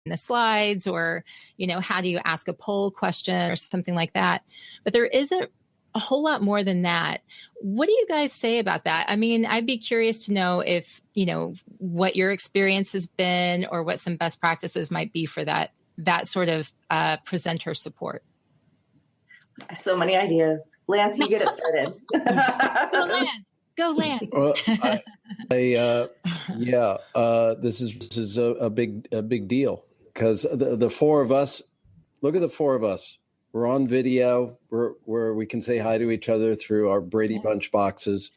the slides, or, how do you ask a poll question or something like that? But there isn't a whole lot more than that. What do you guys say about that? I mean, I'd be curious to know if, what your experience has been or what some best practices might be for that sort of presenter support. So many ideas. Lance, you get it started. Go Lance. Well, this is a big deal, because the four of us, look at the four of us. We're on video where we can say hi to each other through our Brady Bunch boxes.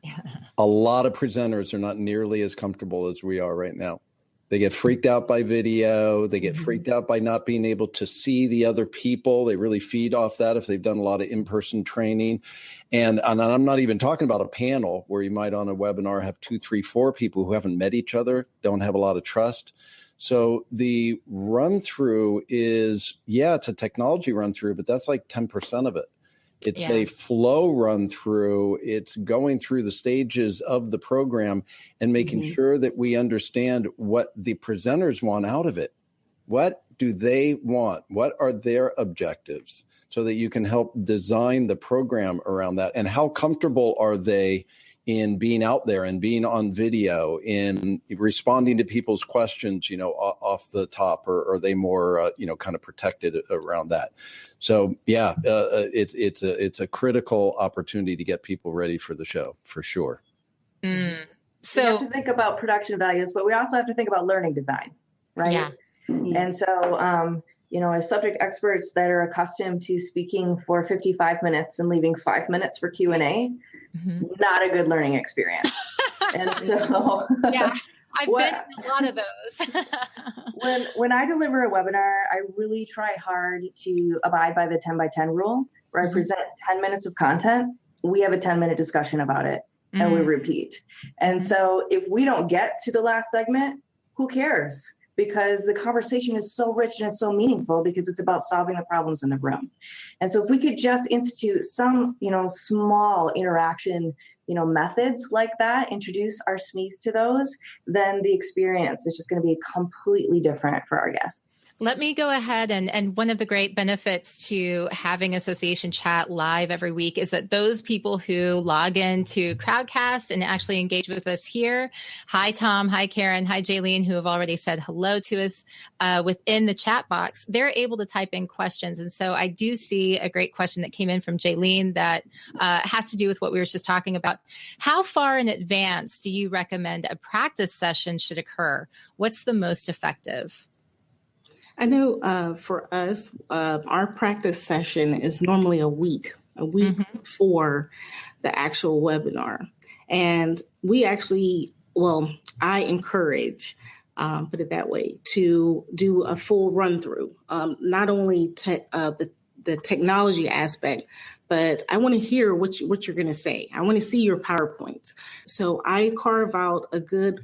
Yeah. A lot of presenters are not nearly as comfortable as we are right now. They get freaked out by video. They get freaked out by not being able to see the other people. They really feed off that if they've done a lot of in-person training. And I'm not even talking about a panel where you might on a webinar have 2, 3, 4 people who haven't met each other, don't have a lot of trust. So the run through is, it's a technology run through, but that's like 10% of it. It's a flow run through. It's going through the stages of the program and making sure that we understand what the presenters want out of it. What do they want? What are their objectives? So that you can help design the program around that. And how comfortable are they in being out there and being on video, in responding to people's questions, off the top, or are they more, kind of protected around that? So, it's a critical opportunity to get people ready for the show, for sure. So we have to think about production values, but we also have to think about learning design, right? Yeah. And so, as subject experts that are accustomed to speaking for 55 minutes and leaving 5 minutes for Q&A, not a good learning experience. And so, I've been in a lot of those. when I deliver a webinar, I really try hard to abide by the 10 by 10 rule, where I present 10 minutes of content. We have a 10-minute discussion about it, and we repeat. And so if we don't get to the last segment, who cares? Because the conversation is so rich and it's so meaningful, because it's about solving the problems in the room. And so if we could just institute some, small interaction, methods like that, introduce our SMEs to those, then the experience is just going to be completely different for our guests. Let me go ahead, and one of the great benefits to having Association Chat live every week is that those people who log into Crowdcast and actually engage with us here, hi Tom, hi Karen, hi Jaylene, who have already said hello to us within the chat box, they're able to type in questions. And so I do see a great question that came in from Jaylene that has to do with what we were just talking about. How far in advance do you recommend a practice session should occur? What's the most effective? I know for us, our practice session is normally a week before the actual webinar. And we actually, I encourage, put it that way, to do a full run through, not only the technology aspect, but I want to hear what you're going to say. I want to see your PowerPoints. So I carve out a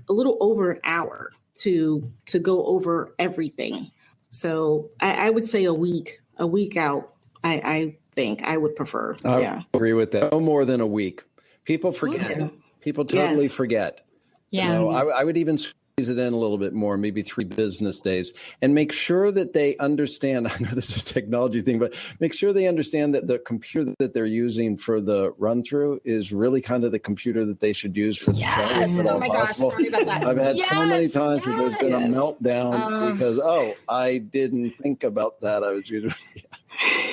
little over an hour to go over everything. So I would say a week out. I think I would prefer. I agree with that. No more than a week. People forget. Ooh. People totally forget. So I would even squeeze it in a little bit more, maybe 3 business days, and make sure that they understand. I know this is a technology thing, but make sure they understand that the computer that they're using for the run through is really kind of the computer that they should use for the show. Oh my gosh, sorry about that. I've had so many times where there's been a meltdown because, I didn't think about that. I was using.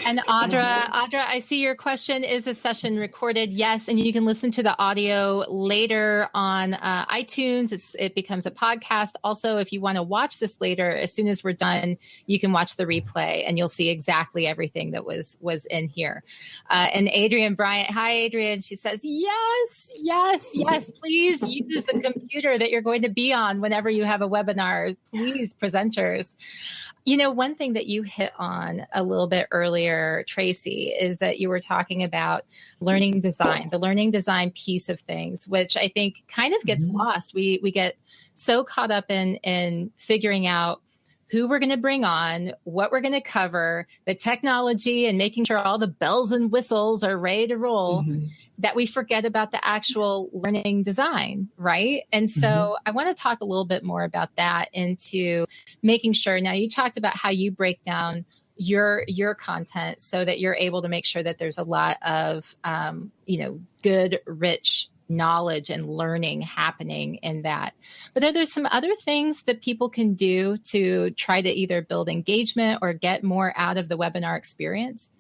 And Audra, I see your question. Is a session recorded? Yes. And you can listen to the audio later on iTunes. It becomes a podcast. Also, if you want to watch this later, as soon as we're done, you can watch the replay and you'll see exactly everything that was in here. And Adrienne Bryant, hi, Adrienne. She says, yes, please use the computer that you're going to be on whenever you have a webinar. Please, presenters. One thing that you hit on a little bit earlier, Tracy, is that you were talking about learning design, the learning design piece of things, which I think kind of gets lost. We get so caught up in figuring out who we're going to bring on, what we're going to cover, the technology, and making sure all the bells and whistles are ready to roll, that we forget about the actual learning design, right? And so I want to talk a little bit more about that, into making sure. Now, you talked about how you break down your content so that you're able to make sure that there's a lot of, good, rich knowledge and learning happening in that. But are there some other things that people can do to try to either build engagement or get more out of the webinar experience?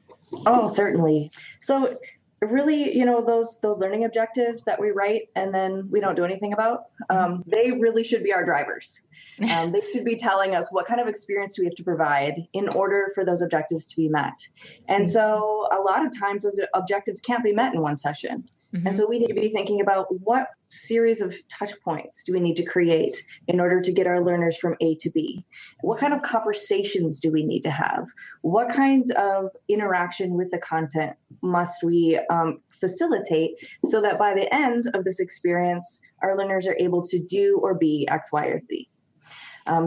Oh, certainly. So really, those learning objectives that we write and then we don't do anything about, they really should be our drivers. They should be telling us what kind of experience do we have to provide in order for those objectives to be met. And so a lot of times those objectives can't be met in one session. And so we need to be thinking about what series of touch points do we need to create in order to get our learners from A to B? What kind of conversations do we need to have? What kinds of interaction with the content must we facilitate so that by the end of this experience, our learners are able to do or be X, Y, or Z?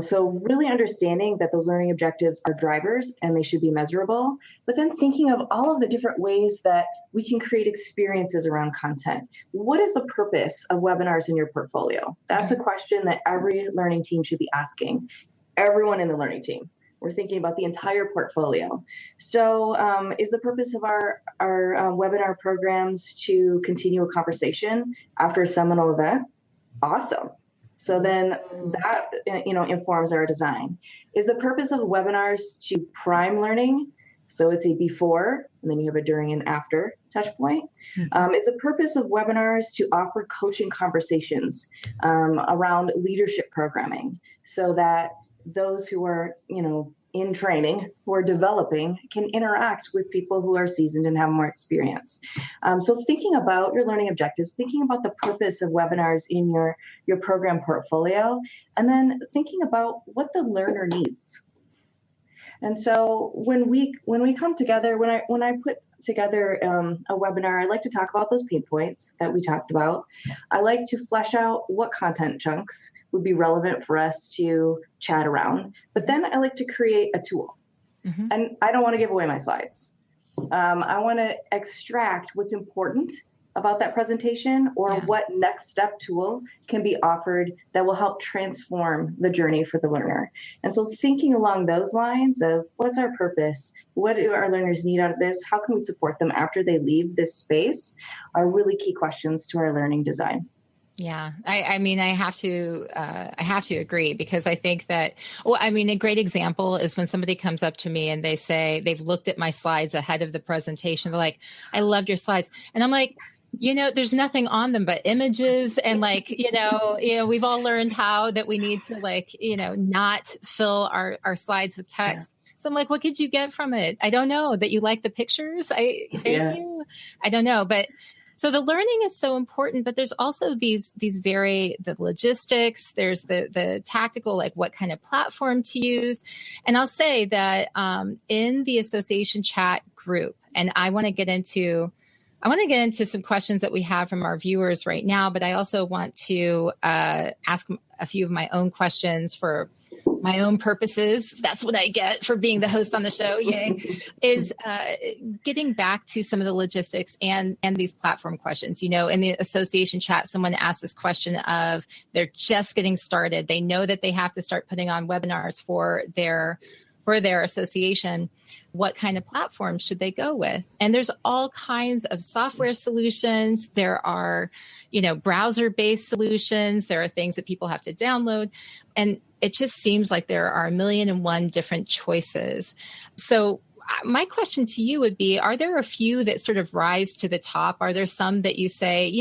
So really understanding that those learning objectives are drivers and they should be measurable, but then thinking of all of the different ways that we can create experiences around content. What is the purpose of webinars in your portfolio? That's a question that every learning team should be asking. Everyone in the learning team. We're thinking about the entire portfolio. So is the purpose of our webinar programs to continue a conversation after a seminal event? Awesome. So then that, informs our design. Is the purpose of webinars to prime learning? So it's a before, and then you have a during and after touch point. Is the purpose of webinars to offer coaching conversations around leadership programming so that those who are, in training, who are developing, can interact with people who are seasoned and have more experience. So thinking about your learning objectives, thinking about the purpose of webinars in your program portfolio, and then thinking about what the learner needs. And so when we come together, when I put together a webinar, I like to talk about those pain points that we talked about. I like to flesh out what content chunks would be relevant for us to chat around. But then I like to create a tool. And I don't want to give away my slides. I want to extract what's important about that presentation, or what next step tool can be offered that will help transform the journey for the learner. And so thinking along those lines of what's our purpose, what do our learners need out of this, how can we support them after they leave this space, are really key questions to our learning design. Yeah, I have to agree, because I think that, a great example is when somebody comes up to me and they say they've looked at my slides ahead of the presentation. They're like, I loved your slides. And I'm like, there's nothing on them but images. And we've all learned how that we need to not fill our slides with text. Yeah. So I'm like, what could you get from it? I don't know, that you like the pictures. Thank you. I don't know, but so the learning is so important, but there's also the logistics, there's the tactical, like what kind of platform to use. And I'll say that in the association chat group, and I want to get into some questions that we have from our viewers right now, but I also want to ask a few of my own questions for my own purposes. That's what I get for being the host on the show. Yay. Is getting back to some of the logistics and these platform questions. In the association chat, someone asked this question of, they're just getting started. They know that they have to start putting on webinars for their association. What kind of platform should they go with? And there's all kinds of software solutions. There are, browser-based solutions. There are things that people have to download. And it just seems like there are 1,000,001 different choices. So my question to you would be, are there a few that sort of rise to the top? Are there some that you say,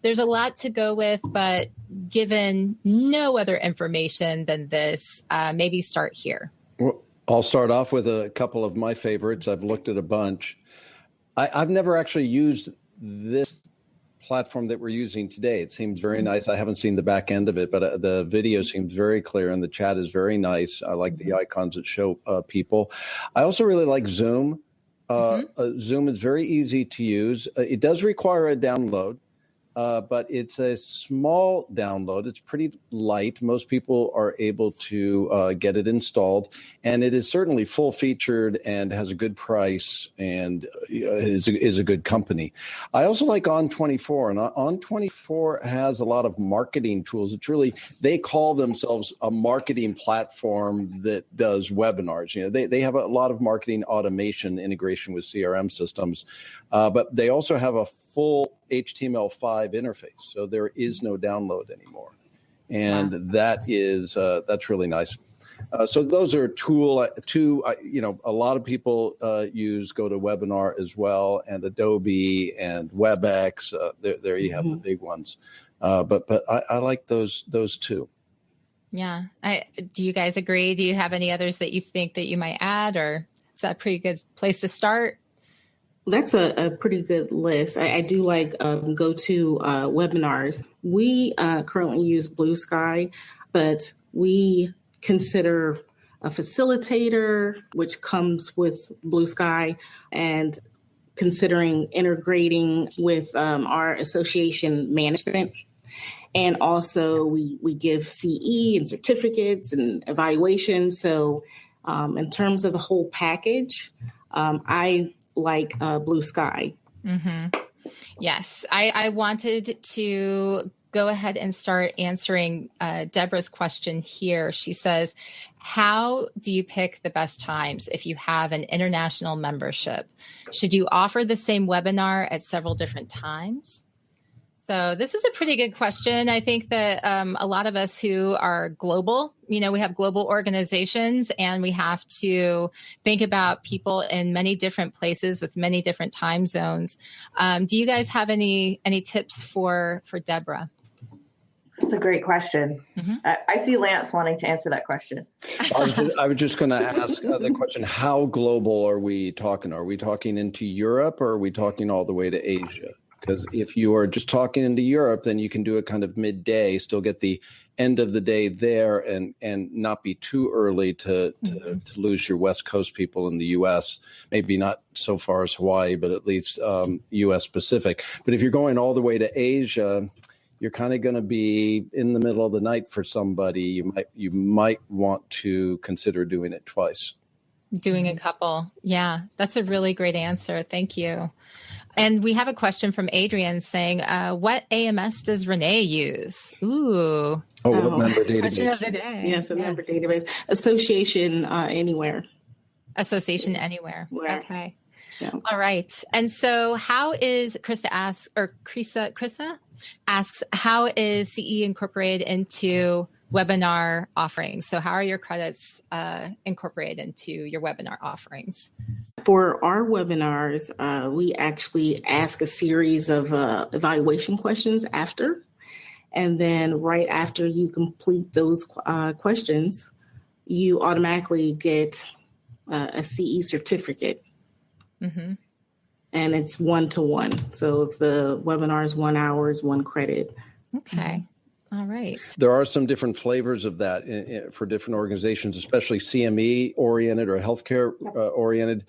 there's a lot to go with, but given no other information than this, maybe start here? Well, I'll start off with a couple of my favorites. I've looked at a bunch. I've never actually used this platform that we're using today. It seems very nice. I haven't seen the back end of it, but the video seems very clear and the chat is very nice. I like the icons that show people. I also really like Zoom. Zoom is very easy to use. It does require a download. but it's a small download. It's pretty light. Most people are able to get it installed, and it is certainly full featured and has a good price and is a good company. I also like On24, and On24 has a lot of marketing tools. It's really, they call themselves a marketing platform that does webinars. They have a lot of marketing automation integration with CRM systems, but they also have a full HTML5 interface, so there is no download anymore, and that's really nice. So those are two. A lot of people use GoToWebinar as well, and Adobe and WebEx. There you have the big ones, but I like those two. Yeah. Do you guys agree? Do you have any others that you think that you might add, or is that a pretty good place to start? That's a pretty good list. I do like GoToWebinars. We currently use Blue Sky, but we consider a facilitator, which comes with Blue Sky, and considering integrating with our association management. And also we give CE and certificates and evaluations. So in terms of the whole package, I like Blue Sky. Mm-hmm. Yes. I wanted to go ahead and start answering Deborah's question here. She says, how do you pick the best times if you have an international membership? Should you offer the same webinar at several different times? So this is a pretty good question. I think that a lot of us who are global, we have global organizations, and we have to think about people in many different places with many different time zones. Do you guys have any tips for Deborah? That's a great question. Mm-hmm. I see Lance wanting to answer that question. I was just going to ask the question, how global are we talking? Are we talking into Europe, or are we talking all the way to Asia? Because if you are just talking into Europe, then you can do it kind of midday, still get the end of the day there, and not be too early to lose your West Coast people in the U.S. Maybe not so far as Hawaii, but at least U.S. Pacific. But if you're going all the way to Asia, you're kind of going to be in the middle of the night for somebody. You might want to consider doing it twice. Doing a couple. Yeah, that's a really great answer. Thank you. And we have a question from Adrian saying, what AMS does Renee use? Ooh. What member database? Question of the day. Yes, member database. Association Anywhere. Association Anywhere. Where? Okay. Yeah. All right. And so how is Krista asks, how is CE incorporated into webinar offerings? So how are your credits incorporated into your webinar offerings? For our webinars, we actually ask a series of evaluation questions after. And then right after you complete those questions, you automatically get a CE certificate. Mm-hmm. And it's 1-to-1. So if the webinar is 1 hour, is 1 credit. Okay. All right. There are some different flavors of that for different organizations, especially CME oriented or healthcare oriented.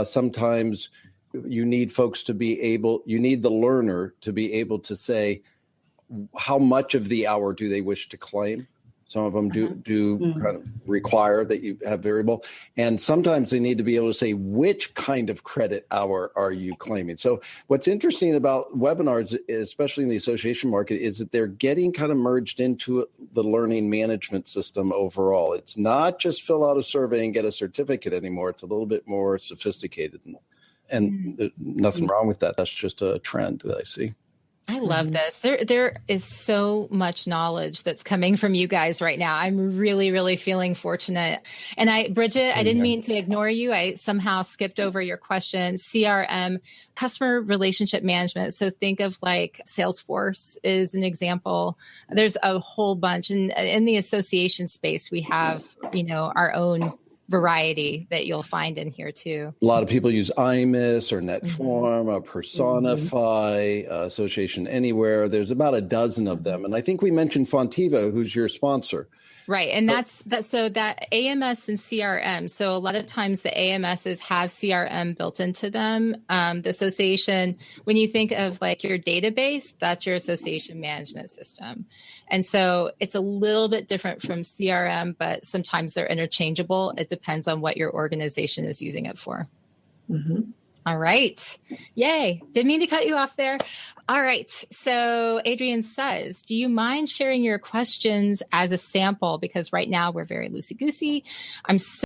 Sometimes you need folks to be able, you need the learner to be able to say how much of the hour do they wish to claim. Some of them do kind of require that you have variable. And sometimes they need to be able to say, which kind of credit hour are you claiming? So what's interesting about webinars, especially in the association market, is that they're getting kind of merged into the learning management system overall. It's not just fill out a survey and get a certificate anymore. It's a little bit more sophisticated. And there's nothing wrong with that. That's just a trend that I see. I love this. There is so much knowledge that's coming from you guys right now. I'm really, really feeling fortunate. And Bridget, I didn't mean to ignore you. I somehow skipped over your question. CRM, customer relationship management. So think of like Salesforce is an example. There's a whole bunch. And in the association space, we have, our own variety that you'll find in here too. A lot of people use IMIS or Netform, Personify, Association Anywhere. There's about a dozen of them. And I think we mentioned Fontiva, who's your sponsor. Right. And that's so that AMS and CRM. So a lot of times the AMSs have CRM built into them. The association, when you think of like your database, that's your association management system. And so it's a little bit different from CRM, but sometimes they're interchangeable. It depends on what your organization is using it for. Mm-hmm. All right. Yay. Didn't mean to cut you off there. All right. So Adrian says, do you mind sharing your questions as a sample? Because right now we're very loosey-goosey. I'm so